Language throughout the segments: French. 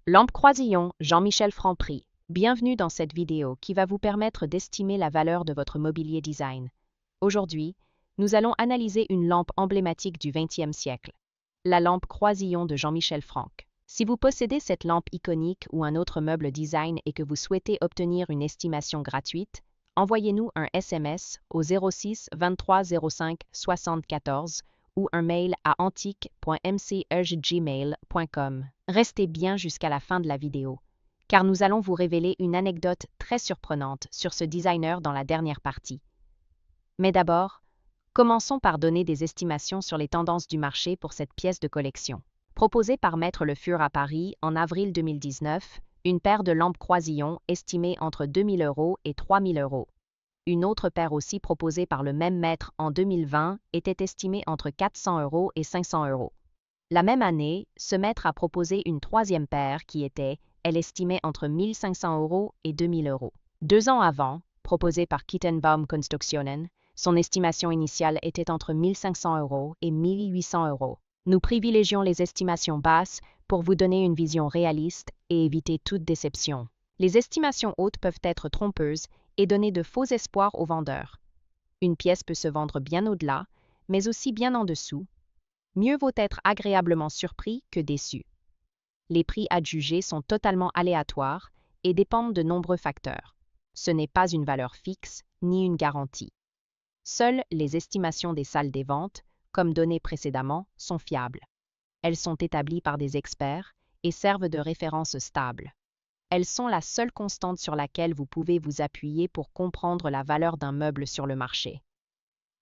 Lampe Croisillon, Jean-Michel Franprix. Bienvenue dans cette vidéo qui va vous permettre d'estimer la valeur de votre mobilier design. Aujourd'hui, nous allons analyser une lampe emblématique du XXe siècle, la lampe Croisillon de Jean-Michel Franck. Si vous possédez cette lampe iconique ou un autre meuble design et que vous souhaitez obtenir une estimation gratuite, envoyez-nous un SMS au 06 23 05 74 ou un mail à antique.mc@gmail.com. Restez bien jusqu'à la fin de la vidéo, car nous allons vous révéler une anecdote très surprenante sur ce designer dans la dernière partie. Mais d'abord, commençons par donner des estimations sur les tendances du marché pour cette pièce de collection. Proposée par Maître Le Fur à Paris en avril 2019, une paire de lampes Croisillon estimée entre 2 000 € et 3 000 €. Une autre paire aussi proposée par le même maître en 2020 était estimée entre 400 € et 500 €. La même année, ce maître a proposé une troisième paire qui était, elle estimée entre 1 500 € et 2 000 €. 2 ans avant, proposée par Kittenbaum Konstruktionen, son estimation initiale était entre 1 500 € et 1 800 €. Nous privilégions les estimations basses pour vous donner une vision réaliste et éviter toute déception. Les estimations hautes peuvent être trompeuses et donner de faux espoirs aux vendeurs. Une pièce peut se vendre bien au-delà, mais aussi bien en dessous. Mieux vaut être agréablement surpris que déçu. Les prix adjugés sont totalement aléatoires et dépendent de nombreux facteurs. Ce n'est pas une valeur fixe ni une garantie. Seules les estimations des salles des ventes, comme données précédemment, sont fiables. Elles sont établies par des experts et servent de référence stable. Elles sont la seule constante sur laquelle vous pouvez vous appuyer pour comprendre la valeur d'un meuble sur le marché.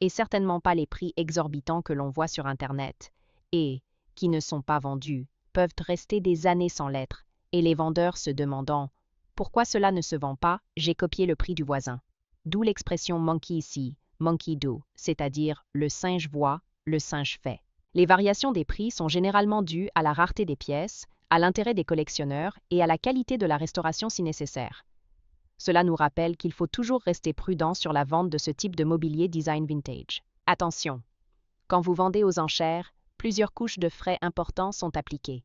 Et certainement pas les prix exorbitants que l'on voit sur Internet, et, qui ne sont pas vendus, peuvent rester des années sans l'être, et les vendeurs se demandant « Pourquoi cela ne se vend pas? J'ai copié le prix du voisin ». D'où l'expression « monkey see, monkey do », c'est-à-dire « le singe voit, le singe fait ». Les variations des prix sont généralement dues à la rareté des pièces, à l'intérêt des collectionneurs et à la qualité de la restauration si nécessaire. Cela nous rappelle qu'il faut toujours rester prudent sur la vente de ce type de mobilier design vintage. Attention! Quand vous vendez aux enchères, plusieurs couches de frais importants sont appliquées.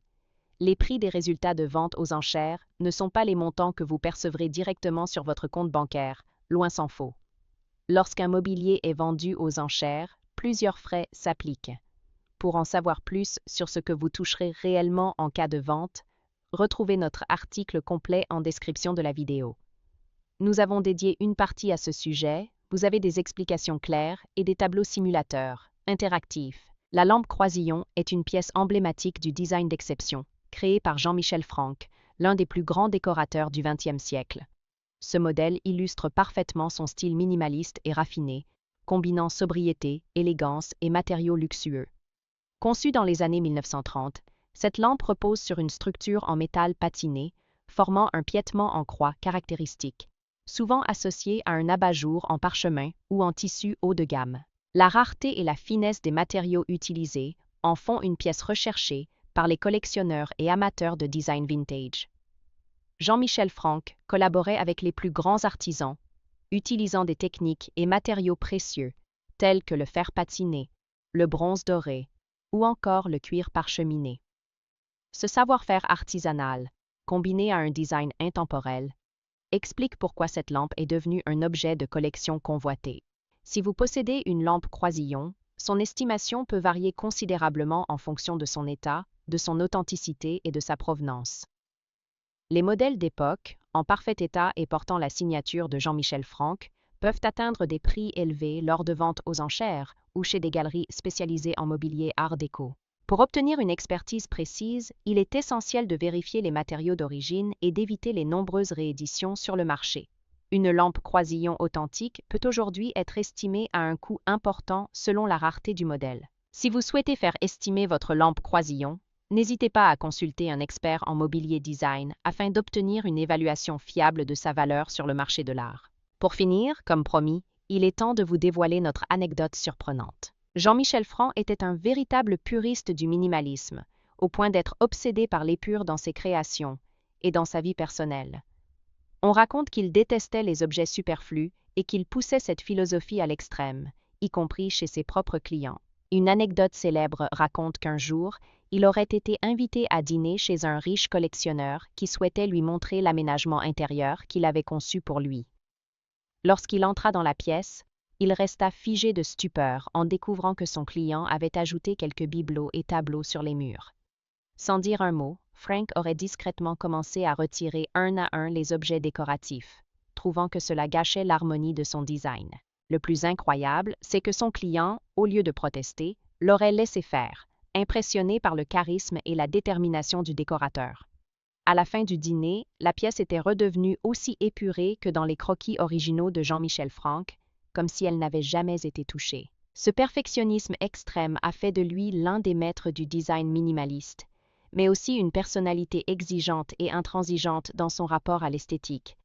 Les prix des résultats de vente aux enchères ne sont pas les montants que vous percevrez directement sur votre compte bancaire, loin s'en faut. Lorsqu'un mobilier est vendu aux enchères, plusieurs frais s'appliquent. Pour en savoir plus sur ce que vous toucherez réellement en cas de vente, retrouvez notre article complet en description de la vidéo. Nous avons dédié une partie à ce sujet, vous avez des explications claires et des tableaux simulateurs, interactifs. La lampe Croisillon est une pièce emblématique du design d'exception, créée par Jean-Michel Franck, l'un des plus grands décorateurs du XXe siècle. Ce modèle illustre parfaitement son style minimaliste et raffiné, combinant sobriété, élégance et matériaux luxueux. Conçue dans les années 1930, cette lampe repose sur une structure en métal patiné, formant un piétement en croix caractéristique, souvent associé à un abat-jour en parchemin ou en tissu haut de gamme. La rareté et la finesse des matériaux utilisés en font une pièce recherchée par les collectionneurs et amateurs de design vintage. Jean-Michel Franck collaborait avec les plus grands artisans, utilisant des techniques et matériaux précieux, tels que le fer patiné, le bronze doré, ou encore le cuir parcheminé. Ce savoir-faire artisanal, combiné à un design intemporel, explique pourquoi cette lampe est devenue un objet de collection convoité. Si vous possédez une lampe Croisillon, son estimation peut varier considérablement en fonction de son état, de son authenticité et de sa provenance. Les modèles d'époque, en parfait état et portant la signature de Jean-Michel Franck, peuvent atteindre des prix élevés lors de ventes aux enchères ou chez des galeries spécialisées en mobilier art déco. Pour obtenir une expertise précise, il est essentiel de vérifier les matériaux d'origine et d'éviter les nombreuses rééditions sur le marché. Une lampe Croisillon authentique peut aujourd'hui être estimée à un coût important selon la rareté du modèle. Si vous souhaitez faire estimer votre lampe Croisillon, n'hésitez pas à consulter un expert en mobilier design afin d'obtenir une évaluation fiable de sa valeur sur le marché de l'art. Pour finir, comme promis, il est temps de vous dévoiler notre anecdote surprenante. Jean-Michel Franck était un véritable puriste du minimalisme, au point d'être obsédé par l'épure dans ses créations et dans sa vie personnelle. On raconte qu'il détestait les objets superflus et qu'il poussait cette philosophie à l'extrême, y compris chez ses propres clients. Une anecdote célèbre raconte qu'un jour, il aurait été invité à dîner chez un riche collectionneur qui souhaitait lui montrer l'aménagement intérieur qu'il avait conçu pour lui. Lorsqu'il entra dans la pièce, il resta figé de stupeur en découvrant que son client avait ajouté quelques bibelots et tableaux sur les murs. Sans dire un mot, Frank aurait discrètement commencé à retirer un à un les objets décoratifs, trouvant que cela gâchait l'harmonie de son design. Le plus incroyable, c'est que son client, au lieu de protester, l'aurait laissé faire, impressionné par le charisme et la détermination du décorateur. À la fin du dîner, la pièce était redevenue aussi épurée que dans les croquis originaux de Jean-Michel Frank, comme si elle n'avait jamais été touchée. Ce perfectionnisme extrême a fait de lui l'un des maîtres du design minimaliste, mais aussi une personnalité exigeante et intransigeante dans son rapport à l'esthétique.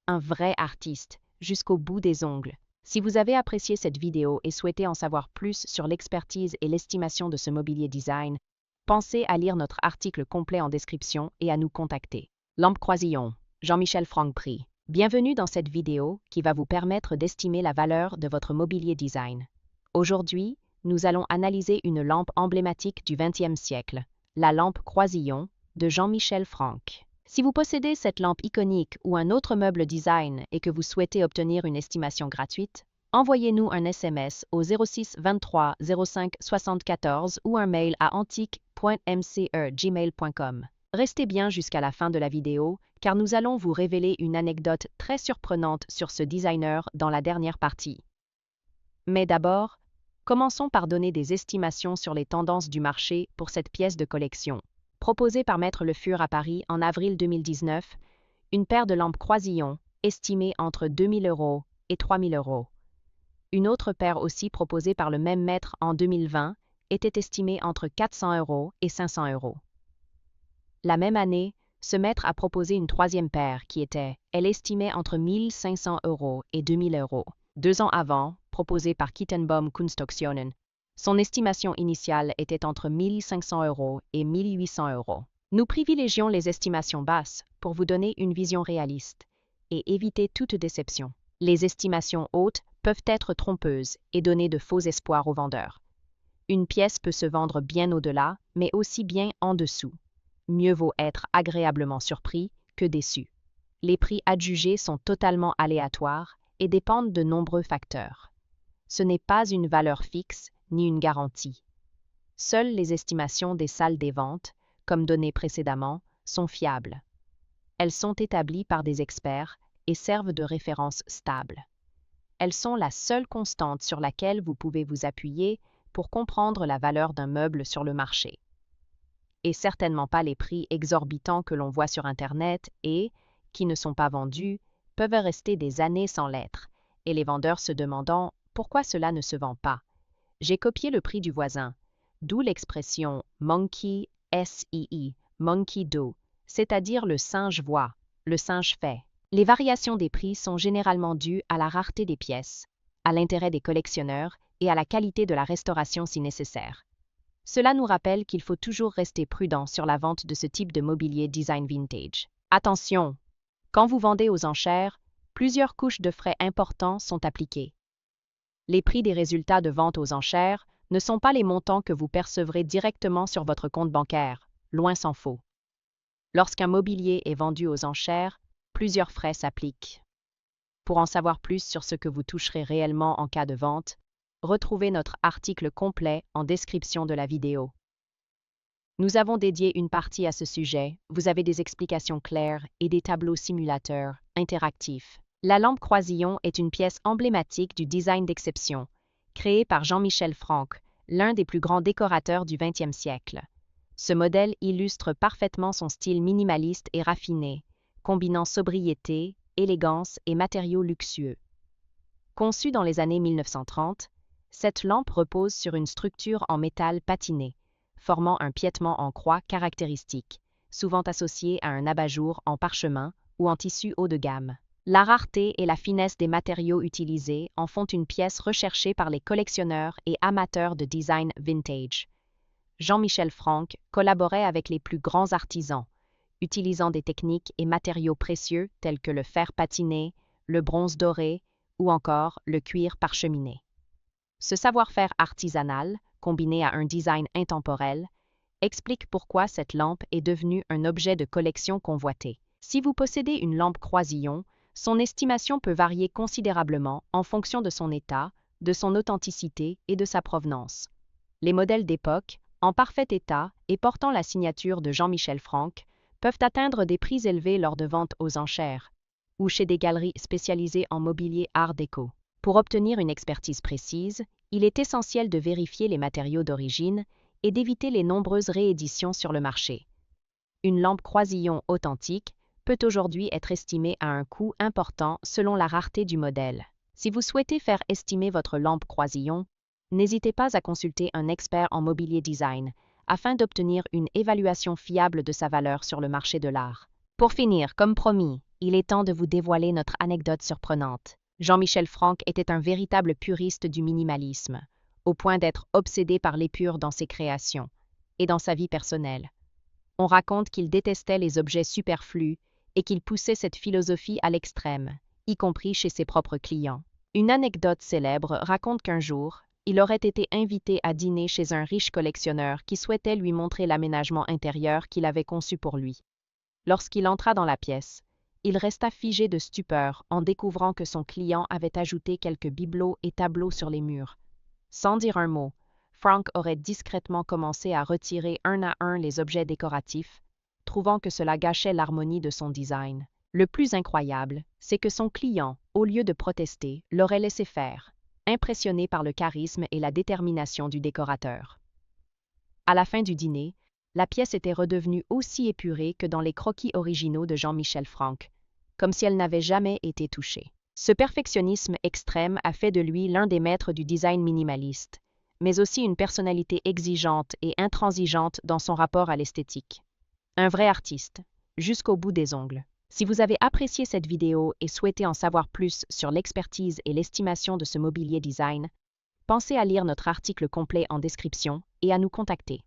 Un vrai artiste, jusqu'au bout des ongles. Si vous avez apprécié cette vidéo et souhaitez en savoir plus sur l'expertise et l'estimation de ce mobilier design, pensez à lire notre article complet en description et à nous contacter. Lampe Croisillon, Jean-Michel Frank Prix. Bienvenue dans cette vidéo qui va vous permettre d'estimer la valeur de votre mobilier design. Aujourd'hui, nous allons analyser une lampe emblématique du XXe siècle, la lampe Croisillon de Jean-Michel Frank. Si vous possédez cette lampe iconique ou un autre meuble design et que vous souhaitez obtenir une estimation gratuite, envoyez-nous un SMS au 06 23 05 74 ou un mail à antique.mce@gmail.com. Restez bien jusqu'à la fin de la vidéo, car nous allons vous révéler une anecdote très surprenante sur ce designer dans la dernière partie. Mais d'abord, commençons par donner des estimations sur les tendances du marché pour cette pièce de collection. Proposée par Maître Le Fur à Paris en avril 2019, une paire de lampes Croisillon, estimée entre 2 000 € et 3 000 €. Une autre paire aussi proposée par le même maître en 2020 était estimée entre 400 € et 500 €. La même année, ce maître a proposé une troisième paire qui était, elle estimée entre 1 500 € et 2 000 €. 2 ans avant, proposée par Kittenbaum Kunstauktionen, son estimation initiale était entre 1 500 € et 1 800 €. Nous privilégions les estimations basses pour vous donner une vision réaliste et éviter toute déception. Les estimations hautes peuvent être trompeuses et donner de faux espoirs aux vendeurs. Une pièce peut se vendre bien au-delà, mais aussi bien en dessous. Mieux vaut être agréablement surpris que déçu. Les prix adjugés sont totalement aléatoires et dépendent de nombreux facteurs. Ce n'est pas une valeur fixe ni une garantie. Seules les estimations des salles des ventes, comme données précédemment, sont fiables. Elles sont établies par des experts et servent de référence stable. Elles sont la seule constante sur laquelle vous pouvez vous appuyer pour comprendre la valeur d'un meuble sur le marché. Et certainement pas les prix exorbitants que l'on voit sur Internet et, qui ne sont pas vendus, peuvent rester des années sans l'être, et les vendeurs se demandant pourquoi cela ne se vend pas. J'ai copié le prix du voisin, d'où l'expression monkey SII, monkey do, c'est-à-dire le singe voit, le singe fait. Les variations des prix sont généralement dues à la rareté des pièces, à l'intérêt des collectionneurs et à la qualité de la restauration si nécessaire. Cela nous rappelle qu'il faut toujours rester prudent sur la vente de ce type de mobilier design vintage. Attention! Quand vous vendez aux enchères, plusieurs couches de frais importants sont appliquées. Les prix des résultats de vente aux enchères ne sont pas les montants que vous percevrez directement sur votre compte bancaire, loin s'en faut. Lorsqu'un mobilier est vendu aux enchères, plusieurs frais s'appliquent. Pour en savoir plus sur ce que vous toucherez réellement en cas de vente, retrouvez notre article complet en description de la vidéo. Nous avons dédié une partie à ce sujet, vous avez des explications claires et des tableaux simulateurs interactifs. La lampe Croisillon est une pièce emblématique du design d'exception, créée par Jean-Michel Frank, l'un des plus grands décorateurs du XXe siècle. Ce modèle illustre parfaitement son style minimaliste et raffiné, combinant sobriété, élégance et matériaux luxueux. Conçue dans les années 1930, cette lampe repose sur une structure en métal patiné, formant un piétement en croix caractéristique, souvent associé à un abat-jour en parchemin ou en tissu haut de gamme. La rareté et la finesse des matériaux utilisés en font une pièce recherchée par les collectionneurs et amateurs de design vintage. Jean-Michel Frank collaborait avec les plus grands artisans, utilisant des techniques et matériaux précieux tels que le fer patiné, le bronze doré ou encore le cuir parcheminé. Ce savoir-faire artisanal combinée à un design intemporel, explique pourquoi cette lampe est devenue un objet de collection convoité. Si vous possédez une lampe croisillon, son estimation peut varier considérablement en fonction de son état, de son authenticité et de sa provenance. Les modèles d'époque, en parfait état et portant la signature de Jean-Michel Franck, peuvent atteindre des prix élevés lors de ventes aux enchères ou chez des galeries spécialisées en mobilier art déco. Pour obtenir une expertise précise, il est essentiel de vérifier les matériaux d'origine et d'éviter les nombreuses rééditions sur le marché. Une lampe croisillon authentique peut aujourd'hui être estimée à un coût important selon la rareté du modèle. Si vous souhaitez faire estimer votre lampe croisillon, n'hésitez pas à consulter un expert en mobilier design afin d'obtenir une évaluation fiable de sa valeur sur le marché de l'art. Pour finir, comme promis, il est temps de vous dévoiler notre anecdote surprenante. Jean-Michel Franck était un véritable puriste du minimalisme, au point d'être obsédé par l'épure dans ses créations et dans sa vie personnelle. On raconte qu'il détestait les objets superflus et qu'il poussait cette philosophie à l'extrême, y compris chez ses propres clients. Une anecdote célèbre raconte qu'un jour, il aurait été invité à dîner chez un riche collectionneur qui souhaitait lui montrer l'aménagement intérieur qu'il avait conçu pour lui. Lorsqu'il entra dans la pièce, il resta figé de stupeur en découvrant que son client avait ajouté quelques bibelots et tableaux sur les murs. Sans dire un mot, Franck aurait discrètement commencé à retirer un à un les objets décoratifs, trouvant que cela gâchait l'harmonie de son design. Le plus incroyable, c'est que son client, au lieu de protester, l'aurait laissé faire, impressionné par le charisme et la détermination du décorateur. À la fin du dîner, la pièce était redevenue aussi épurée que dans les croquis originaux de Jean-Michel Franck, comme si elle n'avait jamais été touchée. Ce perfectionnisme extrême a fait de lui l'un des maîtres du design minimaliste, mais aussi une personnalité exigeante et intransigeante dans son rapport à l'esthétique. Un vrai artiste, jusqu'au bout des ongles. Si vous avez apprécié cette vidéo et souhaitez en savoir plus sur l'expertise et l'estimation de ce mobilier design, pensez à lire notre article complet en description et à nous contacter.